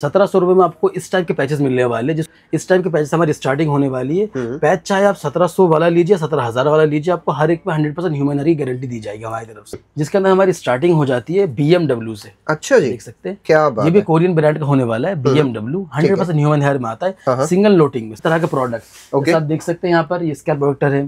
1700 में आपको इस टाइप के पैचेस मिलने वाले, जिस इस टाइप के पैचेस हमारी स्टार्टिंग होने वाली है। पैच चाहे आप 1700 वाला लीजिए, 17,000 वाला लीजिए, आपको हर एक में 100% ह्यूमन की गारंटी दी जाएगी हमारी तरफ से, जिसके अंदर हमारी स्टार्टिंग हो जाती है BMW से। अच्छा जी, देख सकते हैं क्या बात ये भी कोरियन ब्रांड का होने वाला है। BMW 100% ह्यूमन हेयर में आता है, सिंगल लोटिंग में इस तरह का प्रोडक्ट। आप देख सकते हैं यहाँ पर ये स्कैल्प प्रोटेक्टर है,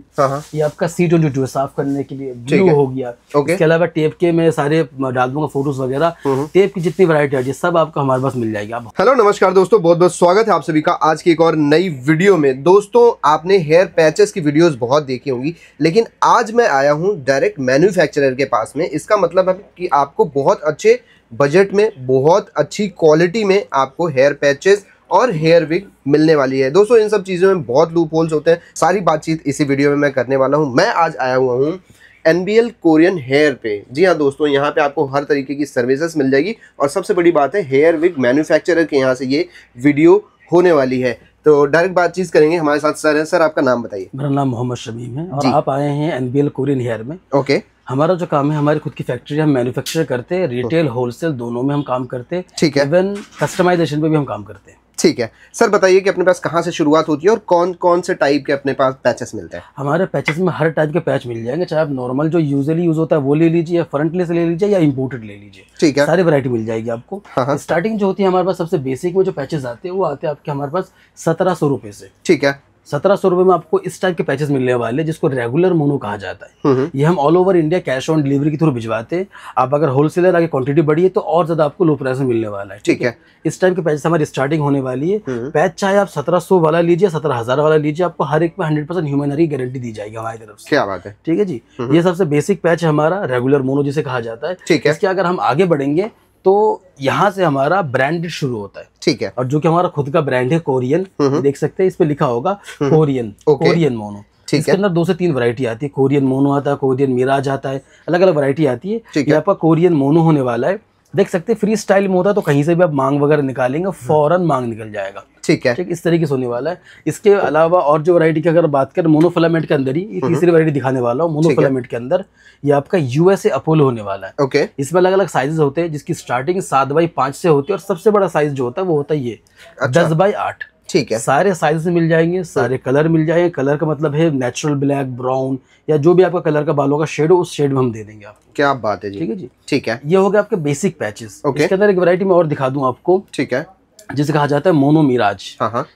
ये आपका C22 है साफ करने के लिए, ब्लू हो गया। इसके अलावा टेप के मैं सारे डाल दूंगा फोटोज वगैरह, टेप की जितनी वैरायटी है सब आपको हमारे पास मिल जाएगी। हेलो नमस्कार दोस्तों, बहुत बहुत स्वागत है आप सभी का आज की एक और नई वीडियो में। दोस्तों आपने हेयर पैचेस की वीडियोस बहुत देखी होंगी, लेकिन आज मैं आया हूं डायरेक्ट मैन्युफैक्चरर के पास में। इसका मतलब है कि आपको बहुत अच्छे बजट में, बहुत अच्छी क्वालिटी में आपको हेयर पैचेस और हेयर विग मिलने वाली है। दोस्तों इन सब चीज़ों में बहुत लूप होल्स होते हैं, सारी बातचीत इसी वीडियो में मैं करने वाला हूँ। मैं आज आया हुआ हूँ NBL कोरियन हेयर पे। जी हाँ दोस्तों, यहाँ पे आपको हर तरीके की सर्विसेज मिल जाएगी और सबसे बड़ी बात है हेयर विग मैन्युफैक्चरर के यहाँ से ये वीडियो होने वाली है। तो डायरेक्ट बातचीत करेंगे, हमारे साथ सर है। सर आपका नाम बताइए। मेरा नाम मोहम्मद शमीम है और आप आए हैं NBL कोरियन हेयर में। ओके, हमारा जो काम है, हमारी खुद की फैक्ट्री, हम मैन्युफैक्चर करते हैं, रिटेल होलसेल दोनों में हम काम करते हैं। ठीक है, इवन कस्टमाइजेशन पे भी हम काम करते हैं। ठीक है सर, बताइए कि अपने पास कहाँ से शुरुआत होती है और कौन कौन से टाइप के अपने पास पैचेस मिलते हैं। हमारे पैचेस में हर टाइप के पैच मिल जाएंगे, चाहे आप नॉर्मल जो यूजुअली यूज होता है वो ले लीजिए, या फ्रंटलेस ले लीजिए, या इंपोर्टेड ले लीजिए। ठीक है, सारी वैरायटी मिल जाएगी आपको। स्टार्टिंग जो होती है हमारे पास सबसे बेसिक में जो पैचेस आते हैं वो आते हैं आपके हमारे पास 1700 रुपए से। ठीक है, 1700 में आपको इस टाइप के पैचेस मिलने वाले, जिसको रेगुलर मोनो कहा जाता है। ये हम all over India cash on delivery के थ्रू भिजवाते हैं। आप अगर होलसेलर आगे क्वांटिटी बढ़ी है तो और ज्यादा आपको लो प्राइस में मिलने वाला है। ठीक है, इस टाइप के पैचेस हमारी स्टार्टिंग होने वाली है। पैच चाहे आप 1700 वाला लीजिए, 17,000 वाला लीजिए, आपको हर एक में 100% ह्यूमन की गारंटी दी जाएगी हमारी तरफ से। क्या बात है। ठीक है जी, ये सबसे बेसिक पैच है हमारा, रेगुलर मोनो जिसे कहा जाता है। ठीक है, इसके अगर हम आगे बढ़ेंगे तो यहाँ से हमारा ब्रांडेड शुरू होता है। ठीक है, और जो कि हमारा खुद का ब्रांड है कोरियन, देख सकते हैं इस पे लिखा होगा कोरियन, कोरियन मोनो। इसके अंदर 2 से 3 वैरायटी आती है। कोरियन मोनो आता है, कोरियन मिराज आता है, अलग अलग वैरायटी आती है। ये आपका कोरियन मोनो होने वाला है। देख सकते हैं फ्री स्टाइल में होता है, तो कहीं से भी आप मांग वगैरह निकालेंगे फौरन मांग निकल जाएगा। ठीक है, ठीक, इस तरीके से होने वाला है। इसके अलावा और जो वैरायटी की अगर बात करें, मोनोफिलामेंट के अंदर ही ये तीसरी वैरायटी दिखाने वाला हूँ। मोनोफिलामेंट के अंदर ये आपका USA अपोलो होने वाला है। ओके, इसमें अलग अलग साइजेस होते हैं, जिसकी स्टार्टिंग 7x5 से होती है और सबसे बड़ा साइज जो होता है वो होता है ये 10x8। ठीक है, सारे साइज मिल जाएंगे, सारे कलर मिल जाएंगे। कलर का मतलब है नेचुरल ब्लैक, ब्राउन, या जो भी आपका कलर का बालों का शेड हो उस शेड में हम दे देंगे आपको। क्या बात है जी। ठीक है जी, ठीक है, ये हो गया आपके बेसिक पैचेस। इसके अंदर एक वैरायटी में और दिखा दूं आपको। ठीक है, जिसे कहा जाता है मोनो मिराज।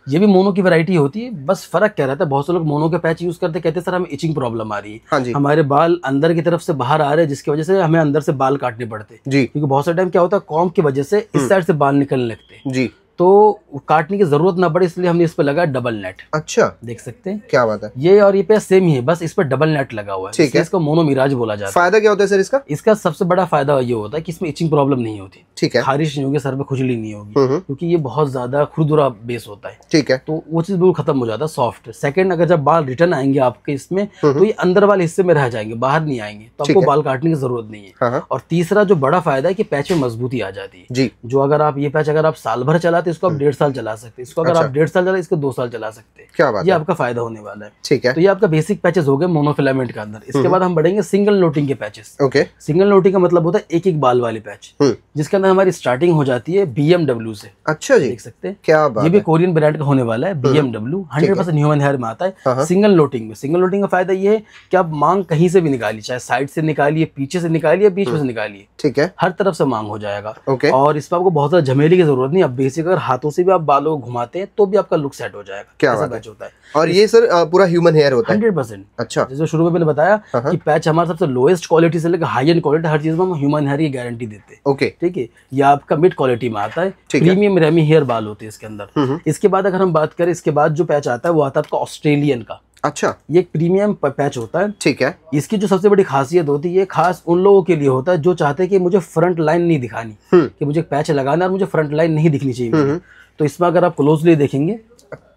ये भी मोनो की वैरायटी होती है, बस फर्क क्या रहता है, बहुत से लोग मोनो के पैच यूज करते कहते हैं सर हमें इचिंग प्रॉब्लम आ रही है, हमारे बाल अंदर की तरफ से बाहर आ रहे हैं, जिसकी वजह से हमें अंदर से बाल काटने पड़ते हैं। क्योंकि बहुत सारे टाइम क्या होता है, कॉम्ब की वजह से इस साइड से बाल निकलने लगते हैं जी, तो काटने की जरूरत ना पड़े, इसलिए हमने इस पे लगा डबल नेट। अच्छा, देख सकते हैं। क्या बात है, ये और ये पे सेम ही है, बस इस पे डबल नेट लगा हुआ है। ठीक है, इसको मोनो मिराज बोला जाता है। फायदा क्या होता है सर इसका? इसका सबसे बड़ा फायदा ये होता है कि इसमें इचिंग प्रॉब्लम नहीं होती। ठीक है, खारिश नहीं होगी, सर पे खुजली नहीं होगी, क्योंकि ये बहुत ज्यादा खुरदुरा बेस होता है। ठीक है, तो वो चीज बिल्कुल खत्म हो जाता है, सॉफ्ट। सेकंड, अगर जब बाल रिटर्न आएंगे आपके इसमें, तो ये अंदर वाले हिस्से में रह जाएंगे, बाहर नहीं आएंगे, तो आपको बाल काटने की जरूरत नहीं है। और तीसरा जो बड़ा फायदा है कि पैच में मजबूती आ जाती है जी। जो अगर आप ये पैच अगर आप साल भर चलाते इसको आप 1.5 साल चला सकते हैं, इसको अगर आप 1.5 साल चला इसको 2 साल चला सकते हैं। क्या बात, ये आपका फायदा होने वाला है। ठीक है, तो ये आपका बेसिक पैचेस हो गए मोनोफिलामेंट के अंदर। इसके बाद हम बढ़ेंगे सिंगल नोटिंग के पैचेस। ओके, सिंगल नोटिंग का मतलब होता है एक एक बाल वाले पैच, जिसके अंदर हमारी स्टार्टिंग हो जाती है BMW से। अच्छा जी, देख सकते हैं। क्या बात, ये भी कोरियन ब्रांड का होने वाला है। BMW 100% ह्यूमन हेयर में आता है। सिंगल नोटिंग में, सिंगल नोटिंग का फायदा ये है कि आप मांग कहीं से भी निकालिए, चाहे साइड से निकालिए, पीछे से निकालिए, बीच में से निकालिए। ठीक है, हर तरफ से मांग हो जाएगा। और इस पर आपको बहुत ज्यादा झमेले की जरूरत नहीं। आप बेसिक अगर हाथों से भी आप बालों को घुमाते हैं तो भी आपका लुक सेट हो जाएगा। क्या बात होता है। और ये सर पूरा ह्यूमन हेयर होता है 100%। अच्छा, जैसे शुरू में मैंने बताया कि पैच हमारा सबसे लोएस्ट क्वालिटी से लेकर हाई एंड क्वालिटी हर चीज में हम ह्यूमन हेयर की गारंटी देते हैं। ओके, ठीक है, ये आपका मिड क्वालिटी में आता है। प्रीमियम रेमी हेयर बाल होते हैं इसके अंदर। इसके बाद अगर हम बात करें, इसके बाद जो पैच आता है वो आता है आपका ऑस्ट्रेलियन का। अच्छा, ये एक प्रीमियम पैच होता है। ठीक है, इसकी जो सबसे बड़ी खासियत होती है, ये खास उन लोगों के लिए होता है जो चाहते हैं कि मुझे फ्रंट लाइन नहीं दिखानी, कि मुझे पैच लगाना और मुझे फ्रंट लाइन नहीं दिखनी चाहिए। तो इसमें अगर आप क्लोजली देखेंगे,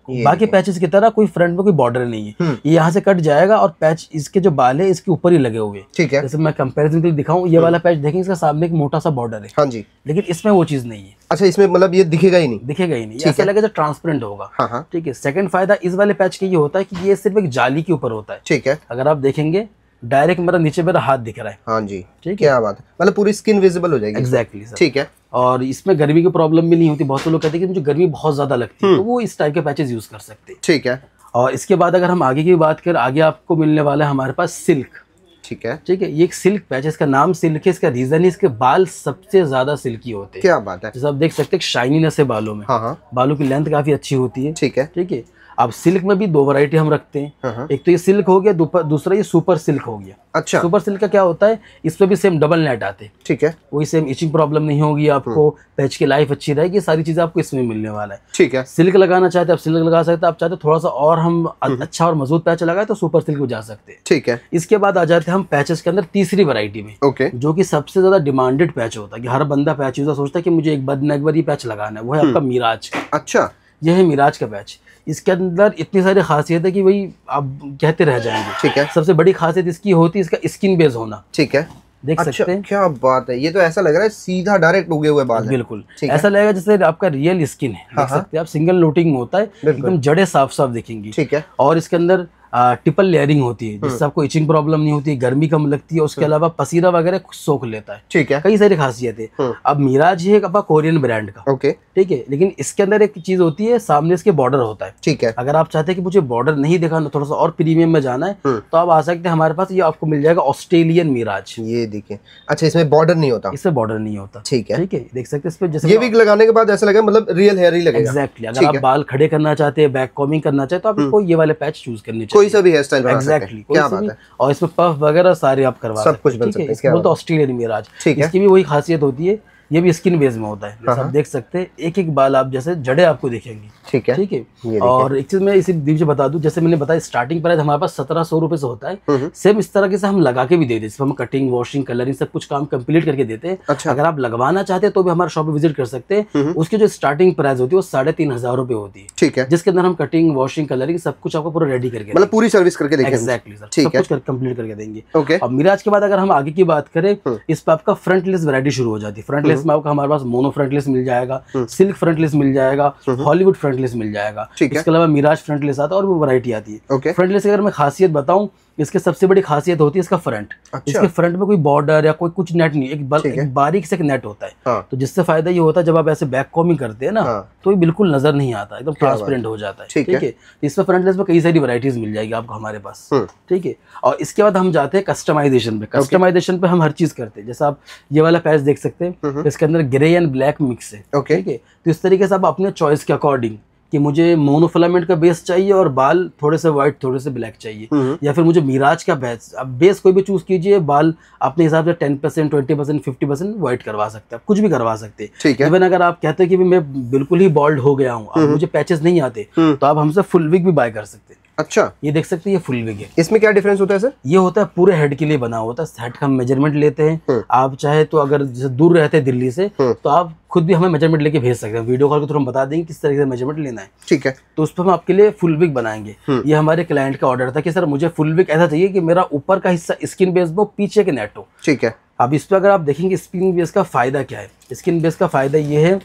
बाकी पैचेस की तरह कोई फ्रंट में कोई बॉर्डर नहीं है। ये यहाँ से कट जाएगा और पैच इसके जो बाल है इसके ऊपर ही लगे हुए। ठीक है, जैसे मैं कंपैरिजन के लिए दिखाऊं, ये वाला पैच देखेंगे, इसका सामने एक मोटा सा बॉर्डर है। हाँ जी, लेकिन इसमें वो चीज नहीं है। अच्छा, इसमें मतलब ये दिखेगा ही नहीं, दिखेगा ही नहीं, ऐसा लगेगा ट्रांसपेरेंट होगा। ठीक है, सेकंड फायदा इस वाले पैच का ये होता है कि ये सिर्फ एक जाली के ऊपर होता है। ठीक है, अगर आप देखेंगे डायरेक्ट मेरा नीचे मेरा हाथ दिख रहा है। हाँ जी, ठीक है, क्या बात है, मतलब पूरी स्किन विजिबल हो जाएगी। एग्जैक्टली ठीक है। और इसमें गर्मी की प्रॉब्लम भी नहीं होती। बहुत से लोग कहते हैं कि मुझे गर्मी बहुत ज्यादा लगती है, तो वो इस टाइप के पैचेस यूज कर सकते हैं। ठीक है। और इसके बाद अगर हम आगे की बात करें, आगे आपको मिलने वाला है हमारे पास सिल्क। ठीक है। ठीक है, ये एक सिल्क पैच है, इसका नाम सिल्क है। इसका रीजन है इसके बाल सबसे ज्यादा सिल्की होते हैं। क्या बात है। जैसे आप देख सकते हैं शाइनीनेस है बालों में। हाँ। बालों की लेंथ काफी अच्छी होती है। ठीक है। ठीक है। अब सिल्क में भी 2 वैरायटी हम रखते हैं। एक तो ये सिल्क हो गया, दूसरा ये सुपर सिल्क हो गया। अच्छा। सुपर सिल्क का क्या होता है, इसमें भी सेम डबल नेट आते हैं। ठीक है। वही सेम इचिंग प्रॉब्लम नहीं होगी आपको, पैच की लाइफ अच्छी रहेगी, सारी चीजें आपको इसमें मिलने वाला है। ठीक है। सिल्क लगाना चाहते हैं आप सिल्क लगा सकते हैं, आप चाहते हैं थोड़ा सा और हम अच्छा और मजबूत पैच लगाए तो सुपर सिल्क में जा सकते हैं। ठीक है। इसके बाद आ जाते हैं हम पैचेस के अंदर तीसरी वैरायटी में। ओके। जो कि सबसे ज्यादा डिमांडेड पैच होता है कि हर बंदा पैच यूजर सोचता है कि मुझे एक बार ये पैच लगाना है, वो है आपका मिराज। अच्छा। यह है मिराज का पैच। इसके अंदर इतनी सारी खासियत है कि वही आप कहते रह जाएंगे। ठीक है। सबसे बड़ी खासियत इसकी होती है इसका स्किन बेस होना। ठीक है। देख सकते हैं, क्या बात है, ये तो ऐसा लग रहा है सीधा डायरेक्ट उगे हुए बाल। बिल्कुल ऐसा लगेगा जैसे आपका रियल स्किन है। देख सकते हैं आप, सिंगल लोटिंग में होता है, एकदम जड़ें साफ साफ दिखेंगी। ठीक है। और इसके अंदर ट्रिपल लेयरिंग होती है, जिससे आपको इचिंग प्रॉब्लम नहीं होती, गर्मी कम लगती है, उसके अलावा पसीना वगैरह सोख लेता है। ठीक है। कई सारी खासियत है। अब मिराज है आपका कोरियन ब्रांड का। ओके। ठीक है, लेकिन इसके अंदर एक चीज होती है, सामने इसके बॉर्डर होता है। ठीक है। अगर आप चाहते हैं कि मुझे बॉर्डर नहीं दिखाना, थोड़ा सा और प्रीमियम में जाना है, तो आप आ सकते हैं हमारे पास। ये आपको मिल जाएगा ऑस्ट्रेलियन मिराज। ये देखिए, अच्छा इसमें बॉर्डर नहीं होता। इसमें बॉर्डर नहीं होता। ठीक है। ठीक है, देख सकते हैं इस पे जैसे ये विग लगाने के बाद ऐसा लगा मतलब रियल हेयर ही लगेगा। एग्जैक्टली। अगर आप बाल खड़े करना चाहते हैं, बैक कॉमिंग करना चाहते हैं, तो आपको ये वाले पैच चूज करने चाहिए। कोई सा भी हेयर स्टाइल। एग्जैक्टली। क्या बात है। और इसमें पफ वगैरह सारे आप करवा सब कुछ बन सकते हैं। तो ऑस्ट्रेलियन मिराज। ठीक है। इसकी भी वही खासियत होती है, ये भी स्किन बेस में होता है। जैसे आप देख सकते हैं, एक एक बाल आप जैसे जड़े आपको दिखेंगी। ठीक है। ठीक है। और एक चीज मैं इसी बीच में बता दूं, जैसे मैंने बताया स्टार्टिंग प्राइस हमारे पास 1700 रुपए से होता है। सेम इस तरह के से हम लगा के भी दे देते हैं, हम कटिंग, वॉशिंग, कलरिंग सब कुछ काम कंप्लीट करके देते हैं। अच्छा। अगर आप लगवाना चाहते हैं तो भी हमारे शॉप विजिट कर सकते हैं। उसकी जो स्टार्टिंग प्राइस होती है वो 3500 रुपए होती है। ठीक है। जिसके अंदर हम कटिंग, वॉशिंग, कलरिंग सब कुछ आपको पूरा रेडी करके, मतलब पूरी सर्विस करके देंगे। एग्जैक्टली सर, सब कुछ कंप्लीट करके देंगे। ओके। अब मिराज के बाद अगर हम आगे की बात करें, इस पर आपका फ्रंटलेस वैरायटी शुरू हो जाती है। फ्रंटलेस में आपका हमारे पास मोनो फ्रंटलेस मिल जाएगा, सिल्क फ्रंटलेस मिल जाएगा, हॉलीवुड फ्रंटलेस मिल जाएगा। इसके अलावा मिराज फ्रंटलेस आता है और भी वैरायटी आती है। फ्रंटलेस की अगर मैं खासियत बताऊं, इसके सबसे बड़ी खासियत होती है इसका फ्रंट। इसके फ्रंट में कोई बॉर्डर या कोई कुछ नेट नहीं, एक बारीक से एक नेट होता है। तो जिससे फायदा ये होता है, जब आप ऐसे बैक कॉमिंग करते हैं ना, तो ये बिल्कुल नजर नहीं आता, एकदम ट्रांसपेरेंट हो जाता है। ठीक है। इसमें फ्रंटलेस में कई सारी वैरायटीज मिल जाएगी आपको हमारे पास। ठीक है। और इसके बाद हम जाते हैं कस्टमाइजेशन पे। कस्टमाइजेशन पे हम हर चीज करते हैं। जैसे आप ये वाला पैच देख सकते हैं, इसके अंदर ग्रे एंड ब्लैक मिक्स है। ठीक है। तो इस तरीके से आप अपने चॉइस के अकॉर्डिंग कि मुझे मोनोफिलामेंट का बेस चाहिए और बाल थोड़े से व्हाइट थोड़े से ब्लैक चाहिए, या फिर मुझे मिराज का बेस, अब बेस कोई भी चूज कीजिए, बाल अपने हिसाब से 10%, 20%, 50% व्हाइट करवा सकते हैं, कुछ भी करवा सकते हैं। इवन अगर आप कहते हैं कि मैं बिल्कुल ही बॉल्ड हो गया हूँ, अब मुझे पैचेस नहीं आते, तो आप हमसे फुल विग भी बाय कर सकते हैं। अच्छा। ये देख सकते हैं, ये फुल विग है। इसमें क्या डिफरेंस होता है सर? ये होता है पूरे हेड के लिए बना होता है। हेड का हम मेजरमेंट लेते हैं। आप चाहे तो अगर जैसे दूर रहते हैं दिल्ली से, तो आप खुद भी हमें मेजरमेंट लेके भेज सकते हैं। वीडियो कॉल के थ्रू हम बता देंगे किस तरीके से मेजरमेंट लेना है। ठीक है। तो उस पर हम आपके लिए फुल विग बनाएंगे। ये हमारे क्लाइंट का ऑर्डर था कि सर मुझे फुल विग ऐसा चाहिए कि मेरा ऊपर का हिस्सा स्किन बेस हो, पीछे के नेट हो। ठीक है। अब इस पर अगर आप देखेंगे स्किन बेस का फायदा क्या है, स्किन बेस का फायदा ये है,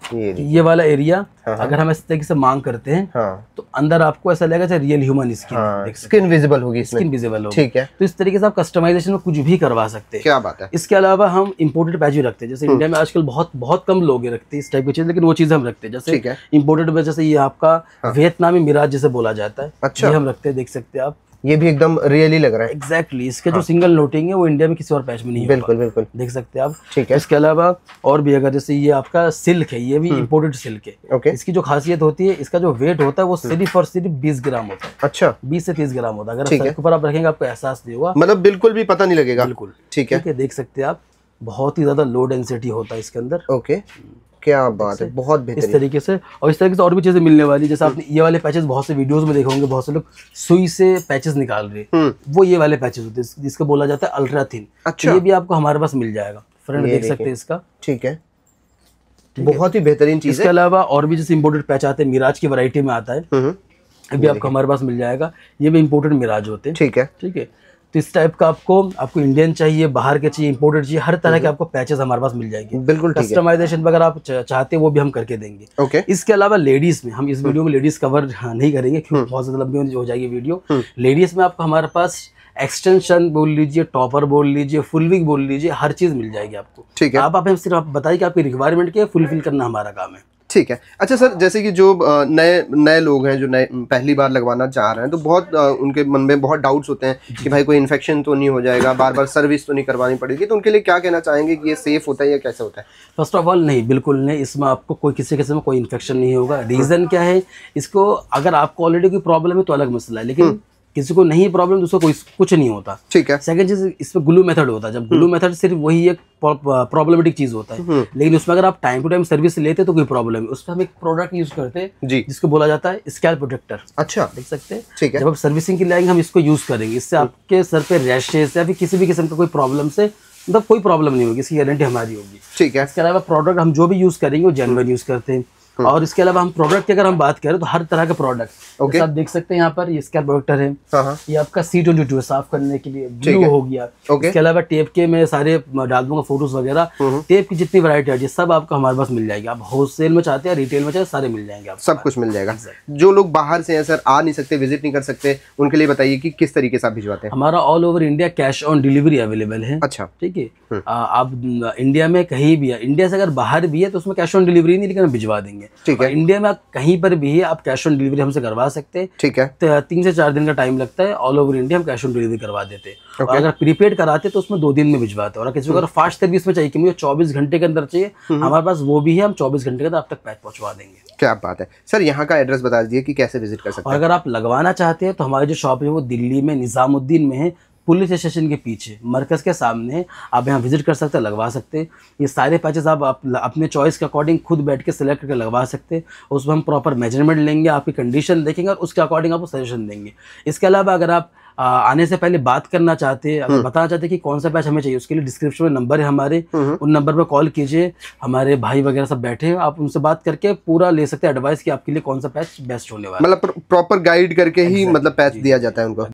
ये वाला एरिया अगर हम इस तरीके से मांग करते हैं, तो अंदर आपको ऐसा लगेगा जैसे real human skin, skin visible होगी, स्किन विजिबल होगी। ठीक है। तो इस तरीके से आप कस्टमाइजेशन में कुछ भी करवा सकते हैं। क्या बात है। इसके अलावा हम इंपोर्टेड पैच भी रखते हैं। जैसे इंडिया में आजकल बहुत कम लोग रखते हैं इस टाइप की चीज, लेकिन वो चीज हम रखते हैं। जैसे इंपोर्टेड में जैसे ये आपका वियतनामी मिराज जिसे बोला जाता है, अच्छा, ये हम रखते हैं। देख सकते हैं आप, ये भी एकदम रियली लग रहा है। एग्जैक्टली। इसके जो सिंगल नोटिंग है वो इंडिया में किसी और पैच में नहीं है। बिल्कुल बिल्कुल, देख सकते हैं आप। ठीक है। इसके अलावा और भी अगर जैसे ये आपका सिल्क है, ये भी इंपोर्टेड सिल्क है। ओके। इसकी जो खासियत होती है, इसका जो वेट होता है वो सिर्फ और सिर्फ 20 ग्राम होता है। अच्छा। 20 से 30 ग्राम होता है। अगर सर के ऊपर आप रखेंगे आपको एहसास नहीं होगा, मतलब बिल्कुल भी पता नहीं लगेगा। बिल्कुल। ठीक है। देख सकते हैं आप, बहुत ही ज्यादा लो डेंसिटी होता है इसके अंदर। ओके। क्या बात है, बहुत बेहतरीन। इस तरीके से, और इस तरीके से और भी चीजें मिलने वाली। जैसे आपने ये वाले पैचेस बहुत से वीडियोस में देखे होंगे, बहुत से लोग सुई से पैचेस निकाल रहे, वो ये वाले पैचेस होते हैं जिसको बोला जाता है अल्ट्रा थिन। अच्छा। ये भी आपको हमारे पास मिल जाएगा। फ्रंट देख सकते हैं इसका। ठीक है। बहुत ही बेहतरीन चीज है। इसके अलावा और भी जैसे इंपोर्टेड पैच आते हैं, मिराज की वैरायटी में आता है, ये भी आपको हमारे पास मिल जाएगा। ये भी इंपोर्टेड मिराज होते हैं। ठीक है। ठीक है। तो इस टाइप का आपको इंडियन चाहिए, बाहर के चाहिए, इंपोर्टेड चाहिए, हर तरह के आपको पैचेस हमारे पास मिल जाएंगे। बिल्कुल। कस्टमाइजेशन अगर आप चाहते हैं वो भी हम करके देंगे। ओके। इसके अलावा लेडीज में, हम इस वीडियो में लेडीज कवर नहीं करेंगे क्योंकि बहुत ज्यादा लंबी हो जाएगी वीडियो। लेडीज में आपको हमारे पास एक्सटेंशन बोल लीजिए, टॉपर बोल लीजिए, फुल विग बोल लीजिए, हर चीज मिल जाएगी आपको। ठीक है। आप सिर्फ आप बताइए कि आपकी रिक्वायरमेंट क्या है, फुलफिल करना हमारा काम है। ठीक है। अच्छा सर, जैसे कि जो नए लोग हैं जो नए पहली बार लगवाना चाह रहे हैं, तो बहुत उनके मन में बहुत डाउट्स होते हैं कि भाई कोई इन्फेक्शन तो नहीं हो जाएगा, बार बार सर्विस तो नहीं करवानी पड़ेगी, तो उनके लिए क्या कहना चाहेंगे कि ये सेफ होता है या कैसे होता है? फर्स्ट ऑफ ऑल नहीं, बिल्कुल नहीं, इसमें आपको कोई किसी किस्म में कोई इन्फेक्शन नहीं होगा। रीजन क्या है इसको, अगर आपको ऑलरेडी कोई प्रॉब्लम है तो अलग मसला है, लेकिन किसी को नहीं प्रॉब्लम तो उसको कोई कुछ नहीं होता। ठीक है। सेकंड चीज, इसमें ग्लू मेथड होता है। जब ग्लू मेथड सिर्फ वही एक प्रॉब्लमेटिक चीज होता है, लेकिन उसमें अगर आप टाइम टू टाइम सर्विस लेते तो कोई प्रॉब्लम है। उसमें हम एक प्रोडक्ट यूज करते हैं जिसको बोला जाता है स्कैल्प प्रोटेक्टर। अच्छा, देख सकते हैं। ठीक है। जब आप सर्विसिंग के लिए आएंगे हम इसको यूज करेंगे, इससे आपके सर पे रैशेस या फिर किसी भी किस्म का कोई प्रॉब्लम से मतलब कोई प्रॉब्लम नहीं होगी, इसकी गारंटी हमारी होगी। ठीक है। इसके अलावा प्रोडक्ट हम जो भी यूज करेंगे वो जेन्युइन यूज करते हैं। और इसके अलावा हम प्रोडक्ट की अगर हम बात करें तो हर तरह के प्रोडक्ट आप देख सकते हैं यहाँ पर। ये स्कैल्प प्रोटेक्टर है, ये आपका C22 है साफ करने के लिए, ब्लू हो गया। इसके अलावा टेप के मैं सारे डाल दूंगा फोटोज वगैरह। टेप की जितनी वैरायटी है सब आपको हमारे पास मिल जाएगी। आप होलसेल में चाहते हैं, रिटेल में चाहते, सारे मिल जाएंगे आपको, सब कुछ मिल जाएगा। जो लोग बाहर से हैं सर, आ नहीं सकते, विजिट नहीं कर सकते, उनके लिए बताइए कि किस तरीके से आप भिजवाते हैं? हमारा all over India cash on delivery available है। अच्छा, ठीक है। आप इंडिया में कहीं भी है, इंडिया से अगर बाहर भी है तो उसमें कैश ऑन डिलीवरी नहीं, लेकिन हम भिजवा देंगे। ठीक है। इंडिया में कहीं पर भी है आप कैश ऑन डिलीवरी हमसे करवा सकते हैं। ठीक है। 3 से 4 दिन का टाइम लगता है। ऑल ओवर इंडिया हम कैश ऑन डिलीवरी करवा देते हैं। और अगर प्रीपेड कराते तो उसमें 2 दिन में भिजवाते हैं। और किसी को अगर फास्ट सर्विस में चाहिए कि मुझे 24 घंटे के अंदर चाहिए, हमारे पास वो भी है, हम 24 घंटे के अंदर आप तक पैक पहुंचवा देंगे। क्या बात है सर। यहाँ का एड्रेस बता दीजिए कि कैसे विजिट कर सकते हैं। और अगर आप लगवाना चाहते हैं तो हमारी जो शॉप है वो दिल्ली में निजामुद्दीन में है, पुलिस स्टेशन के पीछे, मरकज के सामने। आप यहाँ विजिट कर सकते हैं, लगवा सकते हैं। ये सारे पैचेस आप अपने चॉइस के अकॉर्डिंग खुद बैठ के सिलेक्ट करके लगवा सकते हैं। उसमें हम प्रॉपर मेजरमेंट लेंगे, आपकी कंडीशन देखेंगे और उसके अकॉर्डिंग आपको सजेशन देंगे। इसके अलावा अगर आप आने से पहले बात करना चाहते हैं, अगर बताना चाहते हैं कि कौन सा पैच हमें चाहिए, उसके लिए डिस्क्रिप्शन में नंबर है हमारे, उन नंबर पर कॉल कीजिए। हमारे भाई वगैरह सब बैठे हैं, आप उनसे बात करके पूरा ले सकते हैं एडवाइस कि आपके लिए कौन सा पैच बेस्ट होने वाला है। मतलब प्रॉपर गाइड करके ही मतलब पैच दिया जाता है उनको।